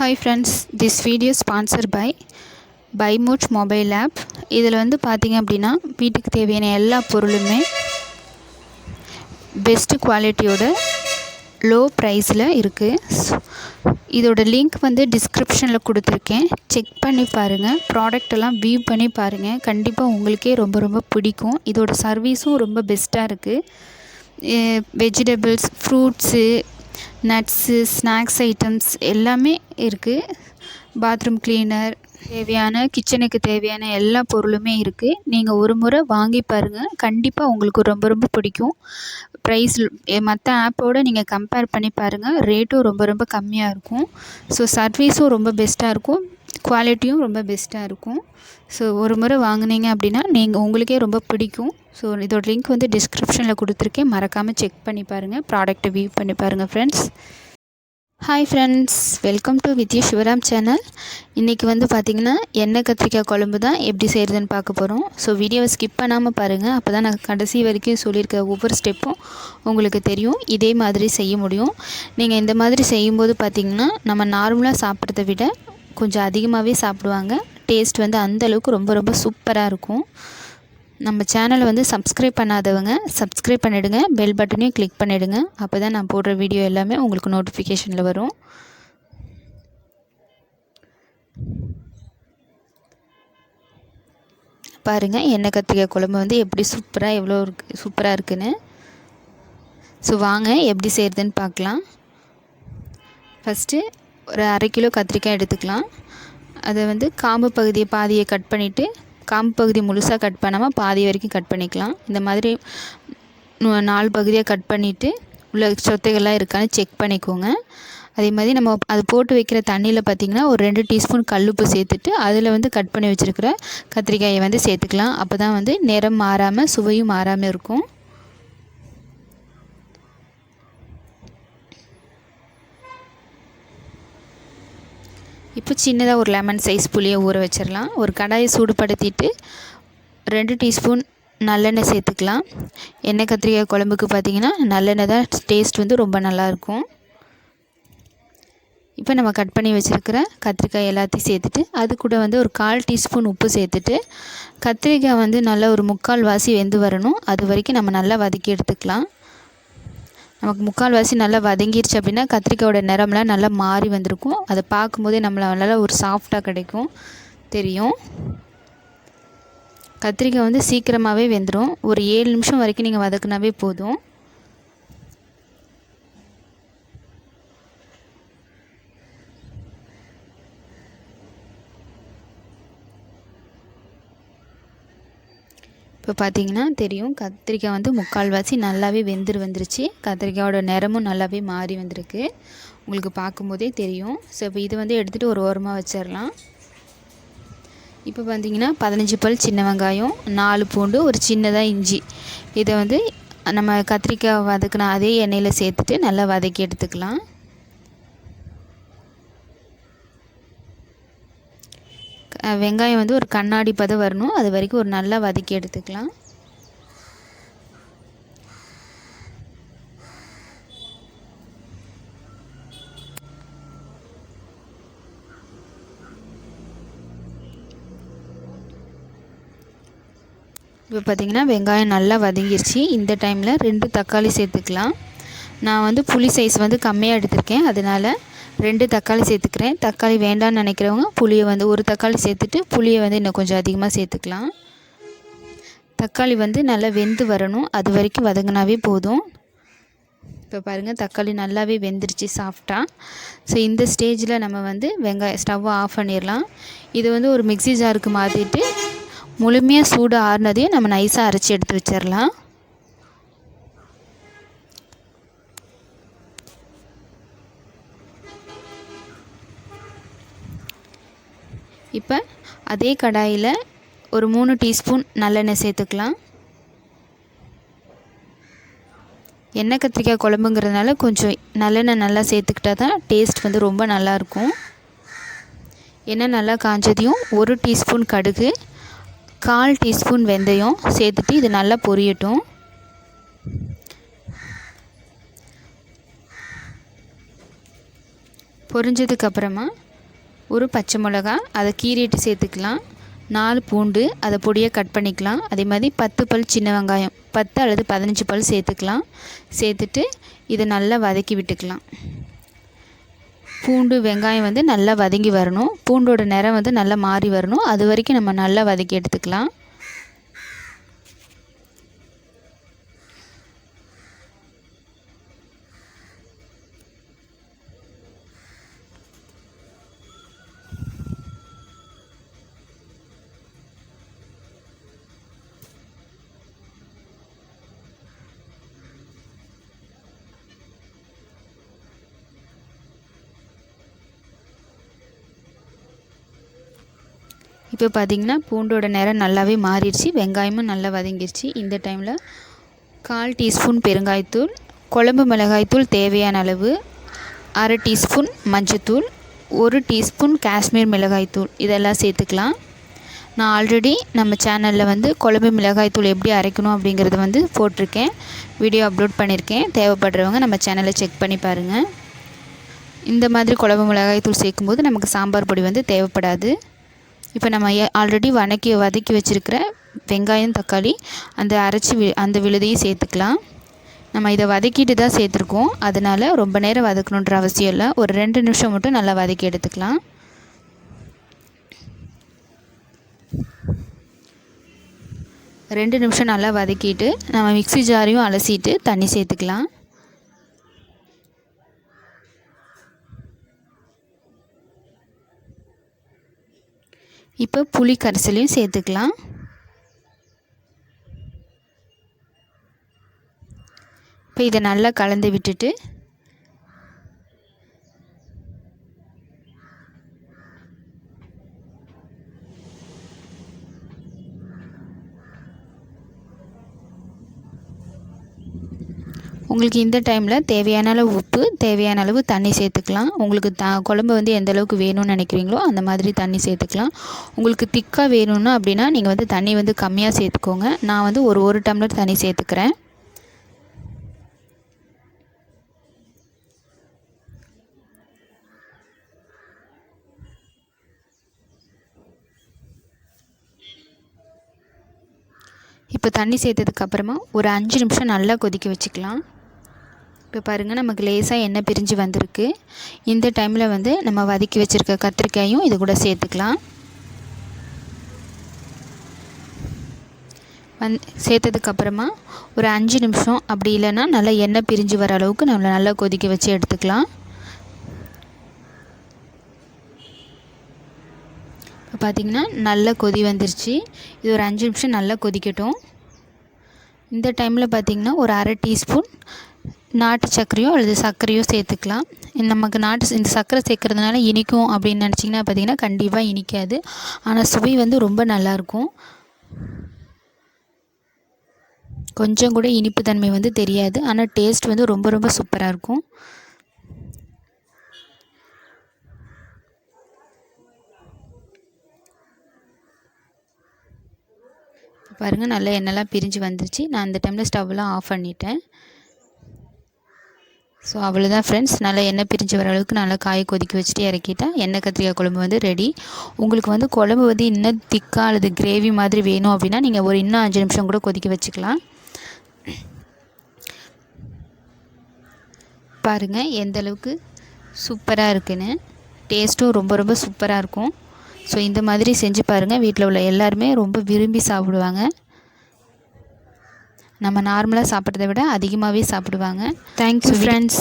Hi friends, this video is sponsored by BuyMoch mobile app. இதில் வந்து பார்த்தீங்க அப்படின்னா வீட்டுக்கு தேவையான எல்லா பொருளுமே பெஸ்ட் குவாலிட்டியோட லோ ப்ரைஸில் இருக்குது. இதோட லிங்க் வந்து டிஸ்கிரிப்ஷனில் கொடுத்துருக்கேன். செக் பண்ணி பாருங்கள், ப்ராடக்ட் எல்லாம் வியூ பண்ணி பாருங்கள். கண்டிப்பாக உங்களுக்கே ரொம்ப பிடிக்கும். இதோட சர்வீஸும் ரொம்ப பெஸ்ட்டாக இருக்குது. Vegetables, fruits, nuts, snacks items எல்லாமே இருக்குது. பாத்ரூம் கிளீனர், தேவையான கிச்சனுக்கு தேவையான எல்லா பொருளுமே இருக்குது. நீங்கள் ஒரு முறை வாங்கி பாருங்கள், கண்டிப்பாக உங்களுக்கு ரொம்ப பிடிக்கும். ப்ரைஸ் மற்ற ஆப்போடு நீங்கள் கம்பேர் பண்ணி பாருங்கள். ரேட்டும் ரொம்ப கம்மியாக இருக்கும். ஸோ சர்வீஸும் ரொம்ப பெஸ்ட்டாக இருக்கும், குவாலிட்டியும் ரொம்ப பெஸ்ட்டாக இருக்கும். ஸோ ஒரு முறை வாங்கினீங்க அப்படின்னா உங்களுக்கே ரொம்ப பிடிக்கும். ஸோ இதோட லிங்க் வந்து டிஸ்கிரிப்ஷனில் கொடுத்துருக்கேன். மறக்காமல் செக் பண்ணி பாருங்கள், ப்ராடக்ட்டை வியூ பண்ணி பாருங்கள் friends. Hi friends, welcome to Vidya Sivaram channel. இன்றைக்கி வந்து பார்த்திங்கன்னா எண்ணெய் கத்திரிக்காய் குழம்பு தான் எப்படி செய்கிறதுன்னு பார்க்க போகிறோம். ஸோ வீடியோவை ஸ்கிப் பண்ணாமல் பாருங்கள், அப்போ தான் நான் கடைசி வரைக்கும் சொல்லியிருக்க ஒவ்வொரு ஸ்டெப்பும் உங்களுக்கு தெரியும். இதே மாதிரி செய்ய முடியும். நீங்கள் இந்த மாதிரி செய்யும்போது பார்த்திங்கன்னா நம்ம நார்மலாக சாப்பிட்றத விட கொஞ்சம் அதிகமாகவே சாப்பிடுவாங்க. டேஸ்ட் வந்து அந்தளவுக்கு ரொம்ப சூப்பராக இருக்கும். நம்ம சேனலை வந்து சப்ஸ்கிரைப் பண்ணாதவங்க சப்ஸ்கிரைப் பண்ணிவிடுங்க, பெல் பட்டனையும் கிளிக் பண்ணிவிடுங்க. அப்போ தான் நான் போடுற வீடியோ எல்லாமே உங்களுக்கு நோட்டிஃபிகேஷனில் வரும். பாருங்கள், எண்ணெய் கத்திரிக்காய் குழம்பு வந்து எப்படி எவ்வளோ சூப்பராக இருக்குன்னு. ஸோ வாங்க எப்படி செய்கிறதுன்னு பார்க்கலாம். ஃபஸ்ட்டு ஒரு 1/2 கிலோ கத்திரிக்காய் எடுத்துக்கலாம். அதை வந்து காம்பு பகுதியை பாதியை கட் பண்ணிவிட்டு, காம்பு பகுதி முழுசாக கட் பண்ணாமல் பாதி வரைக்கும் கட் பண்ணிக்கலாம். இந்த மாதிரி 4 பகுதியாக கட் பண்ணிவிட்டு உள்ள சொத்தைகள்லாம் இருக்கான்னு செக் பண்ணிக்கோங்க. அதே மாதிரி நம்ம அது போட்டு வைக்கிற தண்ணியில் பார்த்திங்கன்னா ஒரு 2 டீஸ்பூன் கல்லுப்பு சேர்த்துட்டு அதில் வந்து கட் பண்ணி வச்சுருக்கிற கத்திரிக்காயை வந்து சேர்த்துக்கலாம். அப்போ தான் வந்து நிறம் மாறாமல் சுவையும் மாறாமல் இருக்கும். இப்போ சின்னதாக ஒரு லெமன் சைஸ் புளியை ஊற வச்சிடலாம். ஒரு கடாயை சூடுபடுத்திட்டு 2 டீஸ்பூன் நல்லெண்ணெய் சேர்த்துக்கலாம். எண்ணெய் கத்திரிக்காய் குழம்புக்கு பார்த்திங்கன்னா நல்லெண்ணெய் தான் டேஸ்ட் வந்து ரொம்ப நல்லாயிருக்கும். இப்போ நம்ம கட் பண்ணி வச்சுருக்கிற கத்திரிக்காய் எல்லாத்தையும் சேர்த்துட்டு அது கூட வந்து ஒரு 1/4 டீஸ்பூன் உப்பு சேர்த்துட்டு கத்திரிக்காய் வந்து நல்லா ஒரு 3/4 வாசி வெந்து வரணும். அது வரைக்கும் நம்ம நல்லா வதக்கி எடுத்துக்கலாம். நமக்கு 3/4 வாசி நல்லா வதங்கிருச்சு அப்படின்னா கத்திரிக்காயோட நிறம்லாம் நல்லா மாறி வந்திருக்கும். அதை பார்க்கும்போதே நல்லா ஒரு சாஃப்டாக கிடைக்கும், தெரியும். கத்திரிக்காய் வந்து சீக்கிரமாகவே வெந்துடும். ஒரு 7 நிமிஷம் வரைக்கும் நீங்கள் வதக்குனாவே போதும். இப்போ பார்த்தீங்கன்னா தெரியும், கத்திரிக்காய் வந்து 3/4 வாசி நல்லாவே வந்துருச்சு. கத்திரிக்காயோட நிறமும் நல்லாவே மாறி வந்திருக்கு, உங்களுக்கு பார்க்கும்போதே தெரியும். ஸோ இப்போ இது வந்து எடுத்துகிட்டு ஒரு ஓரமாக வச்சிடலாம். இப்போ பார்த்தீங்கன்னா 15 பல் சின்ன வெங்காயம், 4 பூண்டு, ஒரு சின்னதாக இஞ்சி, இதை வந்து நம்ம கத்திரிக்காய் வதக்கின அதே எண்ணெயில் சேர்த்துட்டு நல்லா வதக்கி எடுத்துக்கலாம். வெங்காயம் வந்து ஒரு கண்ணாடி பதம் வரணும், அது வரைக்கும் ஒரு நல்லா வதக்கி எடுத்துக்கலாம். இப்போ பார்த்திங்கன்னா வெங்காயம் நல்லா வதங்கிருச்சு. இந்த டைமில் 2 தக்காளி சேர்த்துக்கலாம். நான் வந்து புளி சைஸ் வந்து கம்மியாக எடுத்திருக்கேன், அதனால் 2 தக்காளி சேர்த்துக்கிறேன். தக்காளி வேண்டான்னு நினைக்கிறவங்க புளியை வந்து ஒரு தக்காளி சேர்த்துட்டு புளியை வந்து இன்னும் கொஞ்சம் அதிகமாக சேர்த்துக்கலாம். தக்காளி வந்து நல்லா வெந்து வரணும், அது வரைக்கும் வதங்கினாவே போதும். இப்போ பாருங்கள், தக்காளி நல்லாவே வெந்துருச்சு சாஃப்டாக. ஸோ இந்த ஸ்டேஜில் நம்ம வந்து ஸ்டவ்வை ஆஃப் பண்ணிடலாம். இது வந்து ஒரு மிக்ஸி ஜாருக்கு மாற்றிட்டு முழுமையாக சூடு ஆறுனதையும் நம்ம நைஸாக அரைச்சி எடுத்து வச்சிடலாம். இப்போ அதே கடாயில் ஒரு 3 டீஸ்பூன் நல்லெண்ணெய் சேர்த்துக்கலாம். எண்ணெய் கத்திரிக்காய் குழம்புங்கிறதுனால கொஞ்சம் நல்லெண்ணெய் நல்லா சேர்த்துக்கிட்டா தான் டேஸ்ட் வந்து ரொம்ப நல்லாயிருக்கும். எண்ணெய் நல்லா காஞ்சதையும் 1 டீஸ்பூன் கடுகு, 1/4 டீஸ்பூன் வெந்தயம் சேர்த்துட்டு இது நல்லா பொரியட்டும். பொரிஞ்சதுக்கப்புறமா ஒரு பச்சை மிளகா அதை கீறிட்டு சேர்த்துக்கலாம். 4 பூண்டு அதை பொடியாக கட் பண்ணிக்கலாம். அதே மாதிரி 10 பல் சின்ன வெங்காயம் 10 அல்லது 15 பல் சேர்த்துக்கலாம். சேர்த்துட்டு இதை நல்லா வதக்கி விட்டுக்கலாம். பூண்டு வெங்காயம் வந்து நல்லா வதங்கி வரணும். பூண்டோட நிறம் வந்து நல்லா மாறி வரணும். அது வரைக்கும் நம்ம நல்லா வதக்கி எடுத்துக்கலாம். இப்போ பார்த்திங்கன்னா பூண்டோட நிறம் நல்லாவே மாறிடுச்சு. வெங்காயமும் நல்லா வதங்கிடுச்சு. இந்த டைமில் 1/4 டீஸ்பூன் பெருங்காயத்தூள், குழம்பு மிளகாய்த்தூள் தேவையான அளவு, 1/2 டீஸ்பூன் மஞ்சத்தூள், 1 டீஸ்பூன் காஷ்மீர் மிளகாய்த்தூள் இதெல்லாம் சேர்த்துக்கலாம். நான் ஆல்ரெடி நம்ம சேனலில் வந்து குழம்பு மிளகாய்த்தூள் எப்படி அரைக்கணும் அப்படிங்கிறத வந்து போட்டிருக்கேன். வீடியோ அப்லோட் பண்ணியிருக்கேன். தேவைப்படுறவங்க நம்ம சேனலை செக் பண்ணி பாருங்கள். இந்த மாதிரி குழம்பு மிளகாய்த்தூள் சேர்க்கும்போது நமக்கு சாம்பார் பொடி வந்து தேவைப்படாது. இப்போ நம்ம ஆல்ரெடி வதக்கி வச்சுருக்கிற வெங்காயம் தக்காளி அந்த விழுதையும் சேர்த்துக்கலாம். நம்ம இதை வதக்கிட்டு தான் சேர்த்துருக்கோம். அதனால் ரொம்ப நேரம் வதக்கணுன்ற அவசியம் இல்லை. ஒரு 2 நிமிஷம் மட்டும் நல்லா வதக்கி எடுத்துக்கலாம். ரெண்டு நிமிஷம் நல்லா வதக்கிட்டு நம்ம மிக்ஸி ஜாரையும் அலசிட்டு தண்ணி சேர்த்துக்கலாம். இப்போ புளி கரைசலையும் சேர்த்துக்கலாம். இப்போ இதை நல்லா கலந்து விட்டுட்டு உங்களுக்கு இந்த டைமில் தேவையான அளவு உப்பு, தேவையான அளவு தண்ணி சேர்த்துக்கலாம். உங்களுக்கு குழம்பு வந்து எந்த அளவுக்கு வேணும்னு நினைக்கிறீங்களோ அந்த மாதிரி தண்ணி சேர்த்துக்கலாம். உங்களுக்கு திக்காக வேணும்னா அப்படின்னா நீங்கள் வந்து தண்ணி வந்து கம்மியாக சேர்த்துக்கோங்க. நான் வந்து ஒரு டம்ளர் தண்ணி சேர்த்துக்கிறேன். இப்போ தண்ணி சேர்த்ததுக்கப்புறமா ஒரு 5 நிமிஷம் நல்லா கொதிக்க வச்சுக்கலாம். இப்போ பாருங்கள், நமக்கு லேசாக எண்ணெய் பிரிஞ்சு வந்திருக்கு. இந்த டைமில் வந்து நம்ம வதக்கி வச்சுருக்க கத்திரிக்காயும் இது கூட சேர்த்துக்கலாம். சேர்த்ததுக்கப்புறமா ஒரு 5 நிமிஷம் அப்படி இல்லைன்னா நல்லா எண்ணெய் பிரிஞ்சு வர அளவுக்கு நம்ம நல்லா கொதிக்க வச்சு எடுத்துக்கலாம். இப்போ பார்த்திங்கன்னா நல்லா கொதி வந்துருச்சு. இது ஒரு 5 நிமிஷம் நல்லா கொதிக்கட்டும். இந்த டைமில் பார்த்திங்கன்னா ஒரு 1/2 டீஸ்பூன் நாட்டு சர்க்கரையோ அல்லது சர்க்கரையோ சேர்த்துக்கலாம். நமக்கு இந்த சர்க்கரை சேர்க்குறதுனால இனிக்கும் அப்படின்னு நினச்சிங்கன்னா பார்த்திங்கன்னா கண்டிப்பாக இனிக்காது. ஆனால் சுவை வந்து ரொம்ப நல்லாயிருக்கும். கொஞ்சம் கூட இனிப்பு தன்மை வந்து தெரியாது. ஆனால் டேஸ்ட் வந்து ரொம்ப ரொம்ப சூப்பராக இருக்கும். பாருங்கள், நல்லா எண்ணெய்லாம் பிரிஞ்சு வந்துருச்சு. நான் அந்த டைமில் ஸ்டவ்லாம் ஆஃப் பண்ணிட்டேன். ஸோ அவ்வளோதான் ஃப்ரெண்ட்ஸ். நல்லா எண்ணெய் பிரிஞ்சு வர அளவுக்கு நல்லா காயை கொதிக்க வச்சுட்டு இறக்கிட்டால் எண்ணெய் கத்திரிக்காய் குழம்பு வந்து ரெடி. உங்களுக்கு வந்து குழம்பு வந்து இன்னும் திக்காக அல்லது கிரேவி மாதிரி வேணும் அப்படின்னா நீங்கள் இன்னும் 5 நிமிஷம் கூட கொதிக்க வச்சுக்கலாம். பாருங்கள் எந்த அளவுக்கு சூப்பராக இருக்குன்னு. டேஸ்ட்டும் ரொம்ப ரொம்ப சூப்பராக இருக்கும். ஸோ இந்த மாதிரி செஞ்சு பாருங்கள். வீட்டில் உள்ள எல்லாருமே ரொம்ப விரும்பி சாப்பிடுவாங்க. நம்ம நார்மலாக சாப்பிட்றத விட அதிகமாகவே சாப்பிடுவாங்க. Thank you friends.